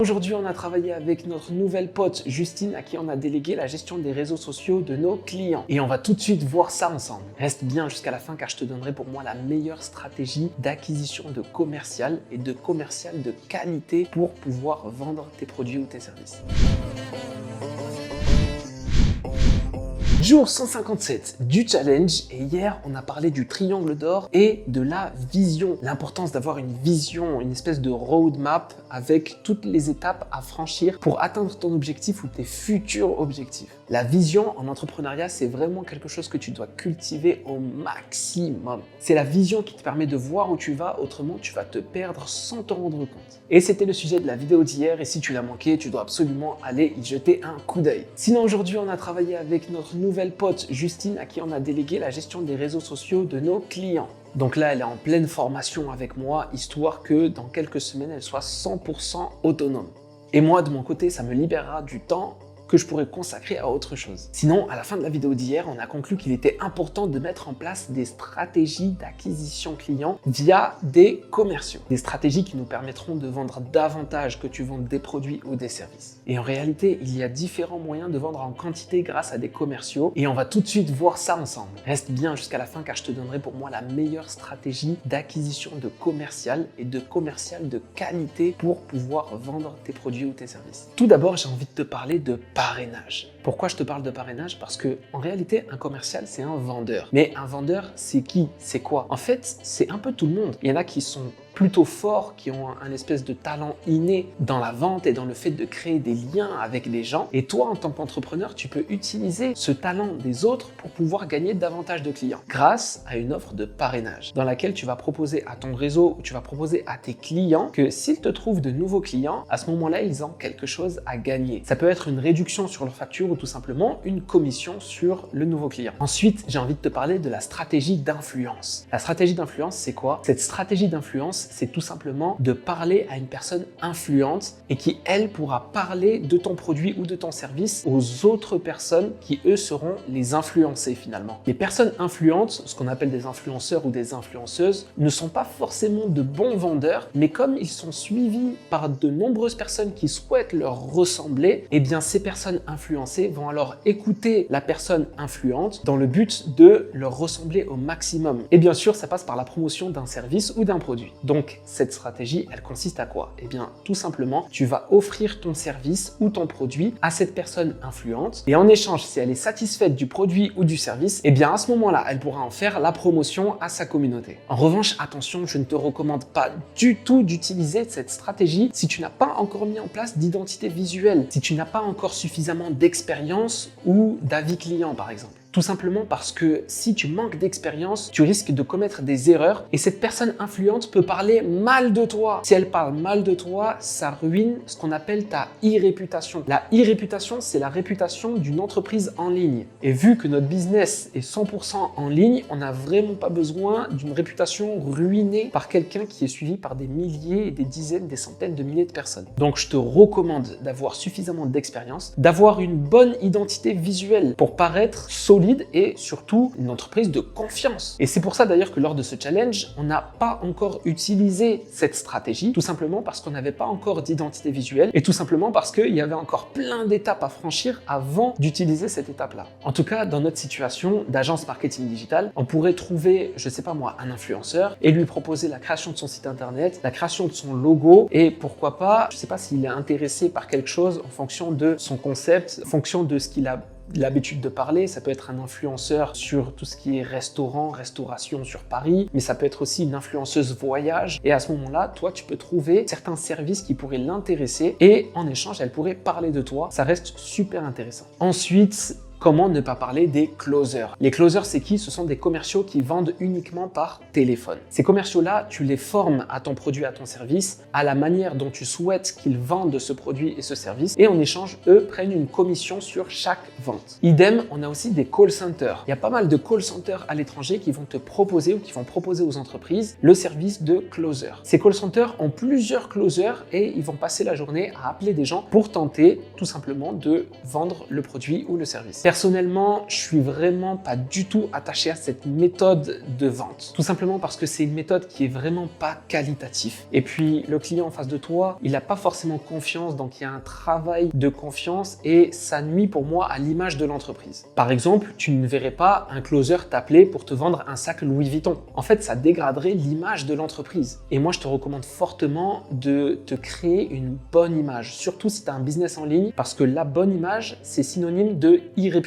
Aujourd'hui, on a travaillé avec notre nouvelle pote Justine à qui on a délégué la gestion des réseaux sociaux de nos clients. Et on va tout de suite voir ça ensemble. Reste bien jusqu'à la fin car je te donnerai pour moi la meilleure stratégie d'acquisition de commercial et de commercial de qualité pour pouvoir vendre tes produits ou tes services. Jour 157 du challenge et hier on a parlé du triangle d'or et de la vision. L'importance d'avoir une vision, une espèce de roadmap avec toutes les étapes à franchir pour atteindre ton objectif ou tes futurs objectifs. La vision en entrepreneuriat, c'est vraiment quelque chose que tu dois cultiver au maximum. C'est la vision qui te permet de voir où tu vas, autrement tu vas te perdre sans te rendre compte. Et c'était le sujet de la vidéo d'hier et si tu l'as manqué, tu dois absolument aller y jeter un coup d'œil. Sinon aujourd'hui, on a travaillé avec notre nouvelle pote Justine à qui on a délégué la gestion des réseaux sociaux de nos clients. Donc là, elle est en pleine formation avec moi, histoire que dans quelques semaines, elle soit 100% autonome. Et moi, de mon côté, ça me libérera du temps que je pourrais consacrer à autre chose. Sinon, à la fin de la vidéo d'hier, on a conclu qu'il était important de mettre en place des stratégies d'acquisition client via des commerciaux. Des stratégies qui nous permettront de vendre davantage que tu vendes des produits ou des services. Et en réalité, il y a différents moyens de vendre en quantité grâce à des commerciaux et on va tout de suite voir ça ensemble. Reste bien jusqu'à la fin car je te donnerai pour moi la meilleure stratégie d'acquisition de commercial et de commercial de qualité pour pouvoir vendre tes produits ou tes services. Tout d'abord, j'ai envie de te parler de parrainage. Pourquoi je te parle de parrainage? Parce que en réalité, un commercial, c'est un vendeur. Mais un vendeur, c'est qui? C'est quoi? En fait, c'est un peu tout le monde. Il y en a qui sont plutôt forts, qui ont un espèce de talent inné dans la vente et dans le fait de créer des liens avec les gens. Et toi, en tant qu'entrepreneur, tu peux utiliser ce talent des autres pour pouvoir gagner davantage de clients grâce à une offre de parrainage dans laquelle tu vas proposer à ton réseau ou tu vas proposer à tes clients que s'ils te trouvent de nouveaux clients, à ce moment-là, ils ont quelque chose à gagner. Ça peut être une réduction sur leur facture ou tout simplement une commission sur le nouveau client. Ensuite, j'ai envie de te parler de la stratégie d'influence. La stratégie d'influence, c'est quoi? Cette stratégie d'influence, c'est tout simplement de parler à une personne influente et qui, elle, pourra parler de ton produit ou de ton service aux autres personnes qui, eux, seront les influencés finalement. Les personnes influentes, ce qu'on appelle des influenceurs ou des influenceuses, ne sont pas forcément de bons vendeurs, mais comme ils sont suivis par de nombreuses personnes qui souhaitent leur ressembler, eh bien ces personnes influencées vont alors écouter la personne influente dans le but de leur ressembler au maximum. Et bien sûr, ça passe par la promotion d'un service ou d'un produit. Donc, cette stratégie, elle consiste à quoi? Eh bien, tout simplement, tu vas offrir ton service ou ton produit à cette personne influente et en échange, si elle est satisfaite du produit ou du service, eh bien, à ce moment-là, elle pourra en faire la promotion à sa communauté. En revanche, attention, je ne te recommande pas du tout d'utiliser cette stratégie si tu n'as pas encore mis en place d'identité visuelle, si tu n'as pas encore suffisamment d'expérience ou d'avis client, par exemple. Tout simplement parce que si tu manques d'expérience, tu risques de commettre des erreurs et cette personne influente peut parler mal de toi. Si elle parle mal de toi, ça ruine ce qu'on appelle ta e-réputation. La e-réputation, c'est la réputation d'une entreprise en ligne. Et vu que notre business est 100% en ligne, on n'a vraiment pas besoin d'une réputation ruinée par quelqu'un qui est suivi par des milliers et des dizaines, des centaines de milliers de personnes. Donc je te recommande d'avoir suffisamment d'expérience, d'avoir une bonne identité visuelle pour paraître solide et surtout une entreprise de confiance. Et c'est pour ça d'ailleurs que lors de ce challenge, on n'a pas encore utilisé cette stratégie, tout simplement parce qu'on n'avait pas encore d'identité visuelle et tout simplement parce qu'il y avait encore plein d'étapes à franchir avant d'utiliser cette étape-là. En tout cas, dans notre situation d'agence marketing digital, on pourrait trouver, je sais pas moi, un influenceur et lui proposer la création de son site internet, la création de son logo et pourquoi pas, je sais pas s'il est intéressé par quelque chose en fonction de son concept, en fonction de ce qu'il a l'habitude de parler. Ça peut être un influenceur sur tout ce qui est restaurant, restauration sur Paris, mais ça peut être aussi une influenceuse voyage. Et à ce moment-là, toi, tu peux trouver certains services qui pourraient l'intéresser et en échange, elle pourrait parler de toi. Ça reste super intéressant. Ensuite, comment ne pas parler des closers? Les closers, c'est qui? Ce sont des commerciaux qui vendent uniquement par téléphone. Ces commerciaux-là, tu les formes à ton produit, à ton service, à la manière dont tu souhaites qu'ils vendent ce produit et ce service. Et en échange, eux prennent une commission sur chaque vente. Idem, on a aussi des call centers. Il y a pas mal de call centers à l'étranger qui vont te proposer ou qui vont proposer aux entreprises le service de closer. Ces call centers ont plusieurs closers et ils vont passer la journée à appeler des gens pour tenter tout simplement de vendre le produit ou le service. Personnellement, je suis vraiment pas du tout attaché à cette méthode de vente. Tout simplement parce que c'est une méthode qui est vraiment pas qualitative. Et puis, le client en face de toi, il n'a pas forcément confiance, donc il y a un travail de confiance et ça nuit pour moi à l'image de l'entreprise. Par exemple, tu ne verrais pas un closer t'appeler pour te vendre un sac Louis Vuitton. En fait, ça dégraderait l'image de l'entreprise. Et moi, je te recommande fortement de te créer une bonne image, surtout si tu as un business en ligne, parce que la bonne image, c'est synonyme de e-réputation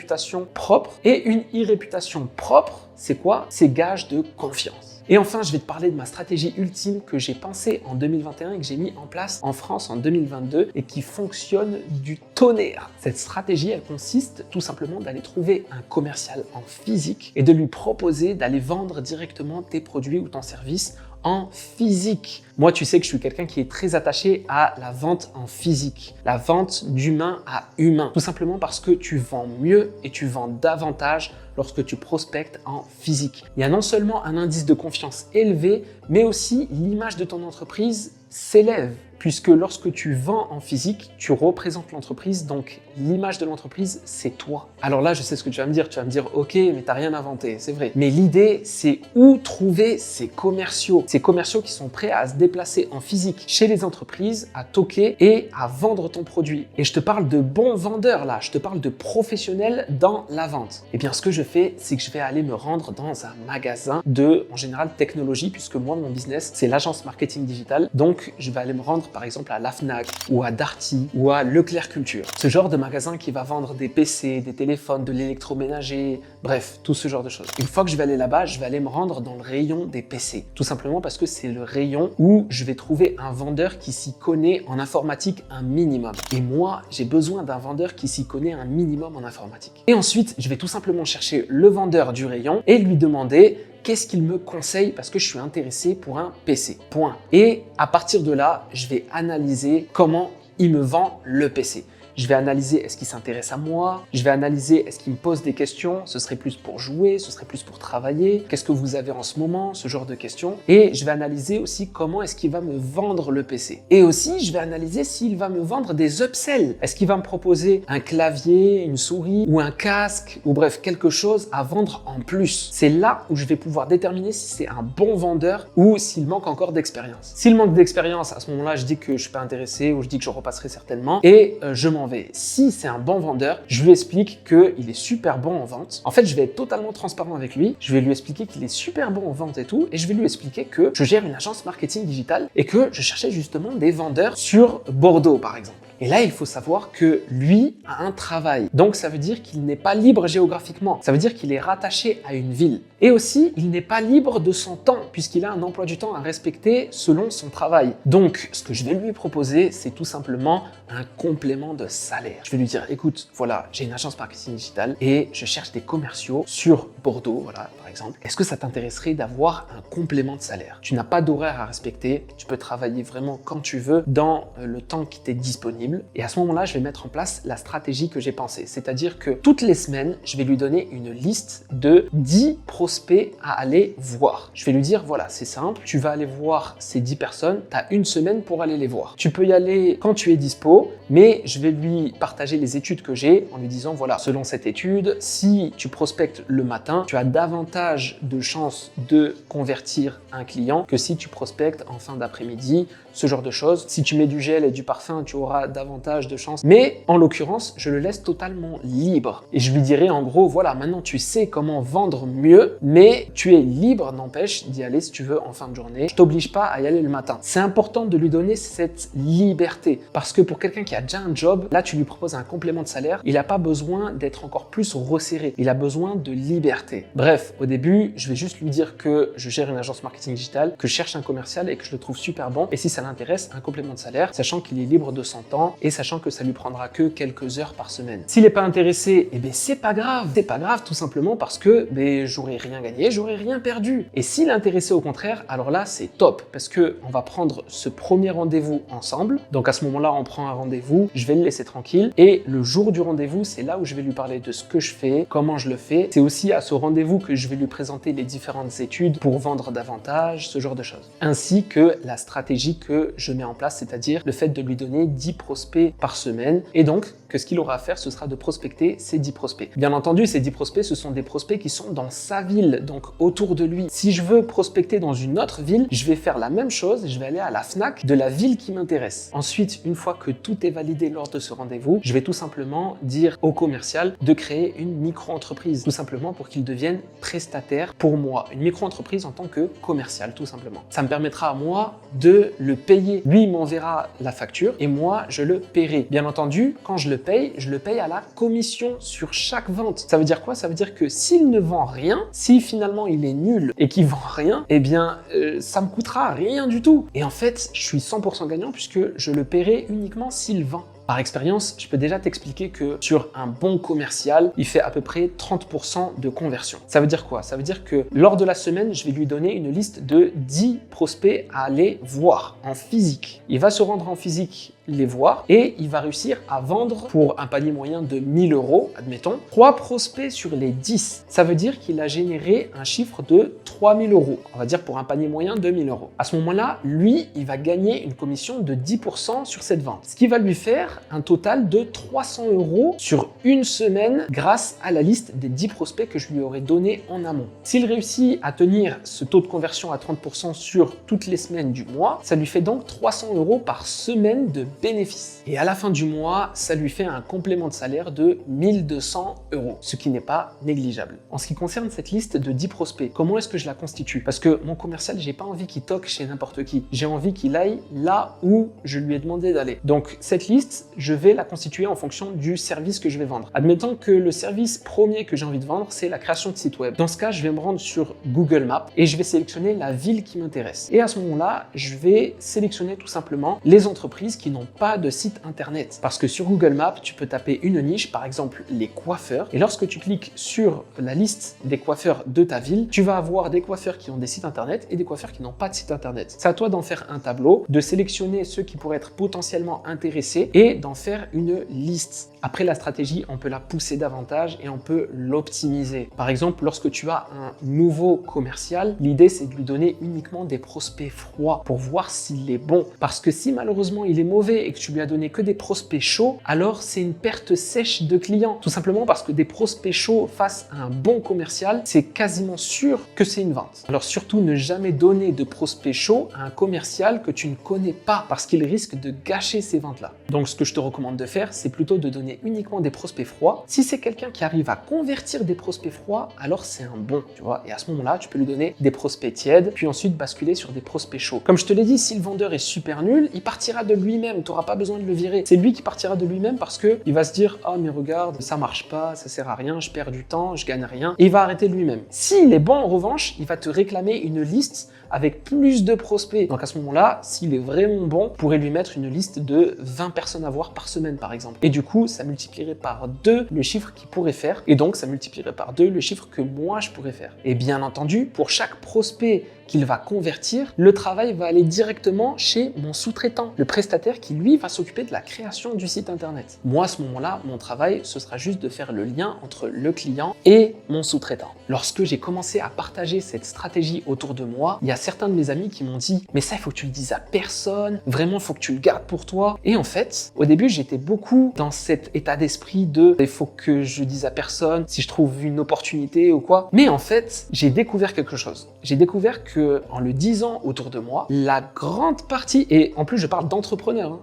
propre. Et une e-réputation propre, c'est quoi? C'est gage de confiance. Et enfin, je vais te parler de ma stratégie ultime que j'ai pensée en 2021 et que j'ai mis en place en France en 2022 et qui fonctionne du tonnerre. Cette stratégie, elle consiste tout simplement d'aller trouver un commercial en physique et de lui proposer d'aller vendre directement tes produits ou ton service en physique. Moi, tu sais que je suis quelqu'un qui est très attaché à la vente en physique, la vente d'humain à humain. Tout simplement parce que tu vends mieux et tu vends davantage lorsque tu prospectes en physique. Il y a non seulement un indice de confiance élevé, mais aussi l'image de ton entreprise s'élève. Puisque lorsque tu vends en physique, tu représentes l'entreprise, donc l'image de l'entreprise, c'est toi. Alors là, je sais ce que tu vas me dire, ok, mais t'as rien inventé, c'est vrai. Mais l'idée, c'est où trouver ces commerciaux qui sont prêts à se déplacer en physique chez les entreprises, à toquer et à vendre ton produit. Et je te parle de bons vendeurs là, je te parle de professionnels dans la vente. Et bien, ce que je fais, c'est que je vais aller me rendre dans un magasin de, en général, technologie, puisque moi, mon business, c'est l'agence marketing digital. Donc, je vais aller me rendre par exemple à la Fnac ou à Darty ou à Leclerc Culture. Ce genre de magasin qui va vendre des PC, des téléphones, de l'électroménager, bref, tout ce genre de choses. Une fois que je vais aller là-bas, je vais aller me rendre dans le rayon des PC. Tout simplement parce que c'est le rayon où je vais trouver un vendeur qui s'y connaît en informatique un minimum. Et moi, j'ai besoin d'un vendeur qui s'y connaît un minimum en informatique. Et ensuite, je vais tout simplement chercher le vendeur du rayon et lui demander qu'est-ce qu'il me conseille parce que je suis intéressé pour un PC. Point. Et à partir de là, je vais analyser comment il me vend le PC. Je vais analyser est-ce qu'il s'intéresse à moi, je vais analyser est-ce qu'il me pose des questions, ce serait plus pour jouer, ce serait plus pour travailler, qu'est-ce que vous avez en ce moment, ce genre de questions. Et je vais analyser aussi comment est-ce qu'il va me vendre le PC. Et aussi, je vais analyser s'il va me vendre des upsells. Est-ce qu'il va me proposer un clavier, une souris ou un casque ou bref, quelque chose à vendre en plus. C'est là où je vais pouvoir déterminer si c'est un bon vendeur ou s'il manque encore d'expérience. S'il manque d'expérience, à ce moment-là, je dis que je suis pas intéressé ou je dis que je repasserai certainement et je m'en vais. Si c'est un bon vendeur, je lui explique qu'il est super bon en vente. En fait, je vais être totalement transparent avec lui. Je vais lui expliquer qu'il est super bon en vente et tout. Et je vais lui expliquer que je gère une agence marketing digital et que je cherchais justement des vendeurs sur Bordeaux, par exemple. Et là, il faut savoir que lui a un travail. Donc, ça veut dire qu'il n'est pas libre géographiquement. Ça veut dire qu'il est rattaché à une ville. Et aussi, il n'est pas libre de son temps, puisqu'il a un emploi du temps à respecter selon son travail. Donc, ce que je vais lui proposer, c'est tout simplement un complément de salaire. Je vais lui dire, écoute, voilà, j'ai une agence marketing digital et je cherche des commerciaux sur Bordeaux, voilà, par exemple. Est-ce que ça t'intéresserait d'avoir un complément de salaire? Tu n'as pas d'horaire à respecter, tu peux travailler vraiment quand tu veux, dans le temps qui t'est disponible. Et à ce moment-là, je vais mettre en place la stratégie que j'ai pensée. C'est-à-dire que toutes les semaines, je vais lui donner une liste de 10 prospects à aller voir. Je vais lui dire, voilà, c'est simple, tu vas aller voir ces 10 personnes, tu as une semaine pour aller les voir. Tu peux y aller quand tu es dispo, mais je vais lui partager les études que j'ai en lui disant, voilà, selon cette étude, si tu prospectes le matin, tu as davantage de chances de convertir un client que si tu prospectes en fin d'après-midi, ce genre de choses. Si tu mets du gel et du parfum, tu auras davantage de chances. Mais en l'occurrence, je le laisse totalement libre. Et je lui dirai en gros, voilà, maintenant tu sais comment vendre mieux, mais tu es libre, n'empêche, d'y aller si tu veux en fin de journée. Je t'oblige pas à y aller le matin. C'est important de lui donner cette liberté parce que pour quelqu'un qui a déjà un job, là tu lui proposes un complément de salaire, il n'a pas besoin d'être encore plus resserré. Il a besoin de liberté. Bref, au début, je vais juste lui dire que je gère une agence marketing digital, que je cherche un commercial et que je le trouve super bon. Et si ça l'intéresse, un complément de salaire, sachant qu'il est libre de son temps et sachant que ça lui prendra que quelques heures par semaine. S'il n'est pas intéressé, eh bien c'est pas grave. C'est pas grave tout simplement parce que j'aurais rien gagné, j'aurais rien perdu. Et s'il est intéressé au contraire, alors là c'est top parce que on va prendre ce premier rendez-vous ensemble. Donc à ce moment-là, on prend un rendez-vous, je vais le laisser tranquille et le jour du rendez-vous, c'est là où je vais lui parler de ce que je fais, comment je le fais. C'est aussi à ce rendez-vous que je vais lui présenter les différentes études pour vendre davantage, ce genre de choses. Ainsi que la stratégie que je mets en place, c'est-à-dire le fait de lui donner 10 prospects par semaine et donc que ce qu'il aura à faire, ce sera de prospecter ces 10 prospects. Bien entendu, ces 10 prospects, ce sont des prospects qui sont dans sa ville, donc autour de lui. Si je veux prospecter dans une autre ville, je vais faire la même chose, je vais aller à la Fnac de la ville qui m'intéresse. Ensuite, une fois que tout est validé lors de ce rendez-vous, je vais tout simplement dire au commercial de créer une micro-entreprise, tout simplement pour qu'il devienne prestataire pour moi. Une micro-entreprise en tant que commercial, tout simplement. Ça me permettra à moi de le payer. Lui, il m'enverra la facture et moi, je le paierai. Bien entendu, quand je le paye à la commission sur chaque vente. Ça veut dire quoi? Ça veut dire que s'il ne vend rien, si finalement il est nul et qu'il vend rien, eh bien, ça me coûtera rien du tout. Et en fait, je suis 100% gagnant puisque je le paierai uniquement s'il vend. Par expérience, je peux déjà t'expliquer que sur un bon commercial, il fait à peu près 30% de conversion. Ça veut dire quoi? Ça veut dire que lors de la semaine, je vais lui donner une liste de 10 prospects à aller voir en physique. Il va se rendre en physique, les voir et il va réussir à vendre pour un panier moyen de 1000 €, admettons, 3 prospects sur les 10. Ça veut dire qu'il a généré un chiffre de 3000 €. On va dire pour un panier moyen de 1000 €. À ce moment-là, lui, il va gagner une commission de 10% sur cette vente. Ce qui va lui faire un total de 300 € sur une semaine grâce à la liste des 10 prospects que je lui aurais donné en amont. S'il réussit à tenir ce taux de conversion à 30% sur toutes les semaines du mois, ça lui fait donc 300 € par semaine de bénéfices. Et à la fin du mois, ça lui fait un complément de salaire de 1200 €, ce qui n'est pas négligeable. En ce qui concerne cette liste de 10 prospects, comment est-ce que je la constitue? Parce que mon commercial, j'ai pas envie qu'il toque chez n'importe qui. J'ai envie qu'il aille là où je lui ai demandé d'aller. Donc cette liste, je vais la constituer en fonction du service que je vais vendre. Admettons que le service premier que j'ai envie de vendre, c'est la création de site web. Dans ce cas, je vais me rendre sur Google Maps et je vais sélectionner la ville qui m'intéresse. Et à ce moment-là, je vais sélectionner tout simplement les entreprises qui n'ont pas de site internet. Parce que sur Google Maps, tu peux taper une niche, par exemple les coiffeurs. Et lorsque tu cliques sur la liste des coiffeurs de ta ville, tu vas avoir des coiffeurs qui ont des sites internet et des coiffeurs qui n'ont pas de site internet. C'est à toi d'en faire un tableau, de sélectionner ceux qui pourraient être potentiellement intéressés et d'en faire une liste. Après, la stratégie, on peut la pousser davantage et on peut l'optimiser. Par exemple, lorsque tu as un nouveau commercial, l'idée, c'est de lui donner uniquement des prospects froids pour voir s'il est bon. Parce que si malheureusement il est mauvais et que tu lui as donné que des prospects chauds, alors c'est une perte sèche de clients. Tout simplement parce que des prospects chauds face à un bon commercial, c'est quasiment sûr que c'est une vente. Alors surtout, ne jamais donner de prospects chauds à un commercial que tu ne connais pas parce qu'il risque de gâcher ces ventes-là. Donc ce que je te recommande de faire, c'est plutôt de donner uniquement des prospects froids. Si c'est quelqu'un qui arrive à convertir des prospects froids, alors c'est un bon, tu vois. Et à ce moment-là, tu peux lui donner des prospects tièdes, puis ensuite basculer sur des prospects chauds. Comme je te l'ai dit, si le vendeur est super nul, il partira de lui-même. Tu n'auras pas besoin de le virer. C'est lui qui partira de lui-même parce que il va se dire « Ah, mais regarde, ça marche pas, ça sert à rien, je perds du temps, je gagne rien. » Et il va arrêter de lui-même. S'il est bon, en revanche, il va te réclamer une liste avec plus de prospects. Donc à ce moment-là, s'il est vraiment bon, on pourrait lui mettre une liste de 20 personnes à voir par semaine, par exemple. Et du coup, ça multiplierait par 2 le chiffre qu'il pourrait faire. Et donc, ça multiplierait par 2 le chiffre que moi, je pourrais faire. Et bien entendu, pour chaque prospect qu'il va convertir, le travail va aller directement chez mon sous-traitant, le prestataire qui, lui, va s'occuper de la création du site internet. Moi, à ce moment-là, mon travail, ce sera juste de faire le lien entre le client et mon sous-traitant. Lorsque j'ai commencé à partager cette stratégie autour de moi, il y a certains de mes amis qui m'ont dit « Mais ça, il faut que tu le dises à personne, vraiment, il faut que tu le gardes pour toi. » Et en fait, au début, j'étais beaucoup dans cet état d'esprit de « Il faut que je dise à personne si je trouve une opportunité ou quoi. » Mais en fait, j'ai découvert quelque chose. J'ai découvert que en le disant autour de moi, la grande partie, et en plus je parle d'entrepreneurs,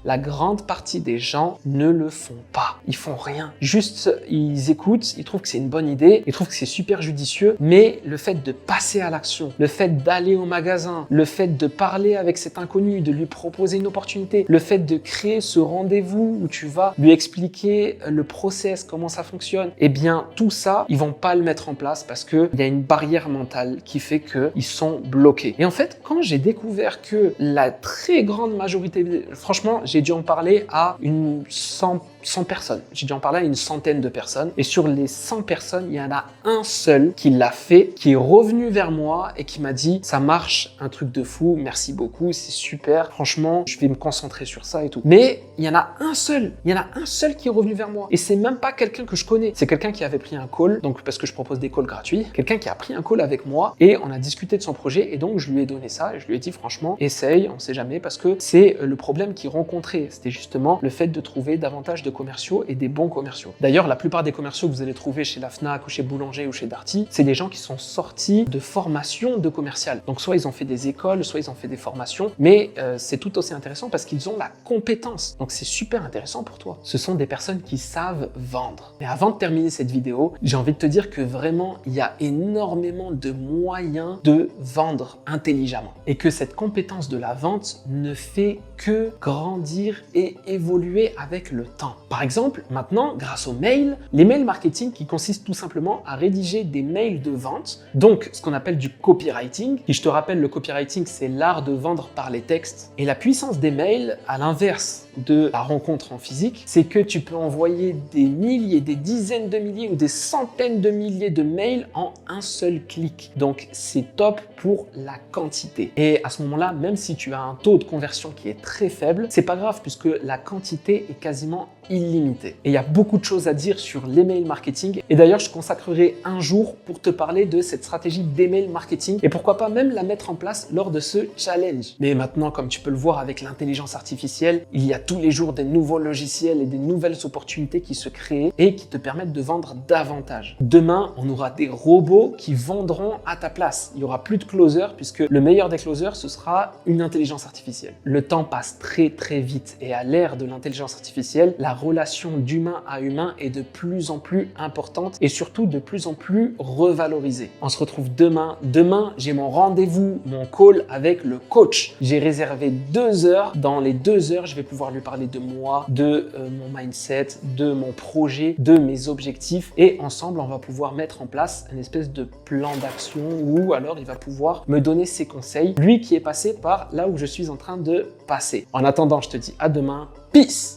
la grande partie des gens ne le font pas. Ils font rien. Juste, ils écoutent, ils trouvent que c'est une bonne idée, ils trouvent que c'est super judicieux, mais le fait de passer à l'action, le fait d'aller au magasin, le fait de parler avec cet inconnu, de lui proposer une opportunité, le fait de créer ce rendez-vous où tu vas lui expliquer le process, comment ça fonctionne, eh bien tout ça, ils vont pas le mettre en place parce qu'il y a une barrière mentale qui fait qu'ils sont bloqués. Et en fait, quand j'ai découvert que la très grande majorité, franchement, j'ai dû en parler à une 100 personnes. J'ai dû en parler à une centaine de personnes. Et sur les 100 personnes, il y en a un seul qui l'a fait, qui est revenu vers moi et qui m'a dit « Ça marche, un truc de fou, merci beaucoup, c'est super. Franchement, je vais me concentrer sur ça et tout. » Mais il y en a un seul. Il y en a un seul qui est revenu vers moi. Et c'est même pas quelqu'un que je connais. C'est quelqu'un qui avait pris un call, donc parce que je propose des calls gratuits. Quelqu'un qui a pris un call avec moi et on a discuté discuté de son projet et donc je lui ai donné ça et je lui ai dit franchement, essaye, on sait jamais, parce que c'est le problème qu'il rencontrait. C'était justement le fait de trouver davantage de commerciaux et des bons commerciaux. D'ailleurs, la plupart des commerciaux que vous allez trouver chez la Fnac ou chez Boulanger ou chez Darty, c'est des gens qui sont sortis de formation de commercial. Donc soit ils ont fait des écoles, soit ils ont fait des formations, mais c'est tout aussi intéressant parce qu'ils ont la compétence. Donc c'est super intéressant pour toi. Ce sont des personnes qui savent vendre. Mais avant de terminer cette vidéo, j'ai envie de te dire que vraiment, il y a énormément de moyens de vendre intelligemment et que cette compétence de la vente ne fait que grandir et évoluer avec le temps. Par exemple, maintenant, grâce aux mails, les mails marketing qui consistent tout simplement à rédiger des mails de vente, donc ce qu'on appelle du copywriting, qui je te rappelle, le copywriting, c'est l'art de vendre par les textes. Et la puissance des mails, à l'inverse de la rencontre en physique, c'est que tu peux envoyer des milliers, des dizaines de milliers ou des centaines de milliers de mails en un seul clic. Donc c'est top pour la quantité. Et à ce moment-là, même si tu as un taux de conversion qui est très faible, c'est pas grave puisque la quantité est quasiment illimitée. Et il y a beaucoup de choses à dire sur l'email marketing. Et d'ailleurs, je consacrerai un jour pour te parler de cette stratégie d'email marketing et pourquoi pas même la mettre en place lors de ce challenge. Mais maintenant, comme tu peux le voir avec l'intelligence artificielle, il y a tous les jours des nouveaux logiciels et des nouvelles opportunités qui se créent et qui te permettent de vendre davantage. Demain, on aura des robots qui vendront à ta place. Il n'y aura plus de closer puisque le meilleur des closers, ce sera une intelligence artificielle. Le temps passe très très vite et à l'ère de l'intelligence artificielle, la relation d'humain à humain est de plus en plus importante et surtout de plus en plus revalorisée. On se retrouve demain. Demain, j'ai mon rendez-vous, mon call avec le coach. J'ai réservé 2 heures. Dans les 2 heures, je vais pouvoir lui parler de moi, de mon mindset, de mon projet, de mes objectifs et ensemble, on va pouvoir mettre en place une espèce de plan d'action ou alors il va pouvoir me donner ses conseils, lui qui est passé par là où je suis en train de passer. En attendant, je te dis à demain. Peace!